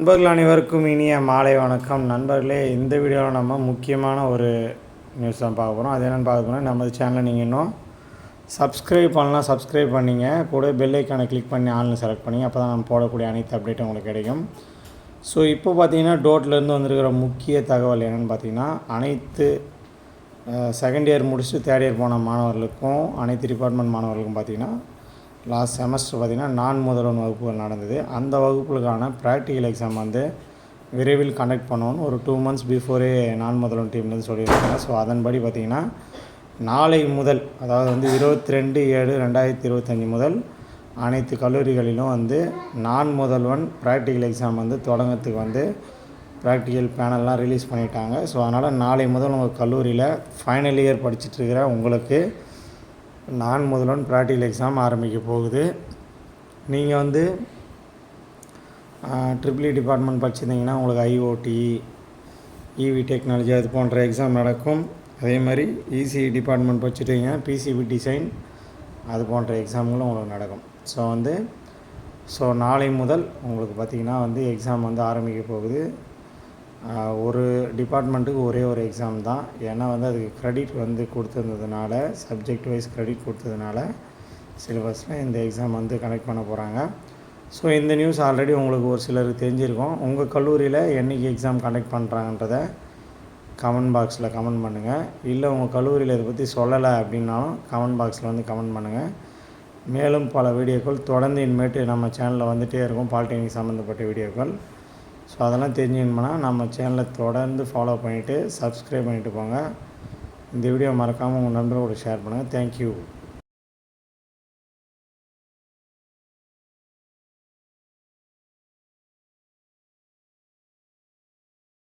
நண்பர்கள் அனைவருக்கும் இனிய மாலை வணக்கம். நண்பர்களே, இந்த வீடியோவில் நம்ம முக்கியமான ஒரு நியூஸ் தான் பார்க்க போகிறோம். அது என்னென்னு பார்க்க போனால், நமது சேனலை நீங்கள் இன்னும் சப்ஸ்கிரைப் பண்ணலாம், சப்ஸ்கிரைப் பண்ணிங்க. கூட பெல் ஐக்கானை கிளிக் பண்ணி ஆன்லைன் செலக்ட் பண்ணிங்க. அப்போ தான் நம்ம போடக்கூடிய அனைத்து அப்டேட்டும் உங்களுக்கு கிடைக்கும். ஸோ இப்போ பார்த்தீங்கன்னா டோட்லேருந்து வந்திருக்கிற முக்கிய தகவல் என்னென்னு பார்த்தீங்கன்னா, அனைத்து செகண்ட் இயர் முடிச்சுட்டு தேர்ட் இயர் போன மாணவர்களுக்கும் அனைத்து டிபார்ட்மெண்ட் மாணவர்களுக்கும் பார்த்திங்கன்னா லாஸ்ட் செமஸ்டர் பார்த்திங்கன்னா முதல்வன் வகுப்புகள் நடந்தது. அந்த வகுப்புகளுக்கான ப்ராக்டிக்கல் எக்ஸாம் விரைவில் கண்டக்ட் பண்ணணும்னு ஒரு 2 months பிஃபோரே முதல்வன் டீம்லேருந்து சொல்லியிருக்காங்க. ஸோ அதன்படி பார்த்திங்கன்னா நாளை முதல், அதாவது 22/7/2025 முதல் அனைத்து கல்லூரிகளிலும் முதல்வன் ப்ராக்டிக்கல் எக்ஸாம் தொடங்கிறதுக்கு ப்ராக்டிக்கல் பேனல்லாம் ரிலீஸ் பண்ணிட்டாங்க. ஸோ அதனால் நாளை முதல் உங்கள் கல்லூரியில் ஃபைனல் இயர் படிச்சுட்ருக்கிற உங்களுக்கு முதல்வன் ப்ராக்டிக்கல் எக்ஸாம் ஆரம்பிக்க போகுது. நீங்கள் ட்ரிபிள் டிபார்ட்மெண்ட் படிச்சிருந்தீங்கன்னா உங்களுக்கு ஐஓடி, இவி டெக்னாலஜி அது போன்ற எக்ஸாம் நடக்கும். அதே மாதிரி இசிஇ டிபார்ட்மெண்ட் படிச்சுட்டிங்கன்னா பிசிபி டிசைன் அது போன்ற எக்ஸாம்களும் உங்களுக்கு நடக்கும். ஸோ நாளை முதல் உங்களுக்கு பார்த்திங்கன்னா எக்ஸாம் ஆரம்பிக்க போகுது. ஒரு டிபார்ட்மெண்ட்டுக்கு ஒரே ஒரு எக்ஸாம் தான். ஏன்னா அதுக்கு க்ரெடிட் கொடுத்துருந்ததுனால, சப்ஜெக்ட் வைஸ் க்ரெடிட் கொடுத்ததுனால சிலபஸில் இந்த எக்ஸாம் கனெக்ட் பண்ண போகிறாங்க. ஸோ இந்த நியூஸ் ஆல்ரெடி உங்களுக்கு ஒரு சிலருக்கு தெரிஞ்சிருக்கும். உங்கள் கல்லூரியில் என்றைக்கு எக்ஸாம் கண்டக்ட் பண்ணுறாங்கன்றதை கமெண்ட் பாக்ஸில் கமெண்ட் பண்ணுங்கள். இல்லை உங்கள் கல்லூரியில் இதை பற்றி சொல்லலை அப்படின்னாலும் கமெண்ட் பாக்ஸில் கமெண்ட் பண்ணுங்கள். மேலும் பல வீடியோக்கள் தொடர்ந்து இனிமேட்டு நம்ம சேனலில் வந்துகிட்டே இருக்கும், பாலிடெக்னிக் சம்மந்தப்பட்ட வீடியோக்கள். ஸோ அதெல்லாம் தெரிஞ்சுக்கணும்னா நம்ம சேனலை தொடர்ந்து ஃபாலோ பண்ணிவிட்டு சப்ஸ்கிரைப் பண்ணிவிட்டு போங்க. இந்த வீடியோ மறக்காமல் உங்கள் நண்பர்களோட ஷேர் பண்ணுங்கள். தேங்க்யூ.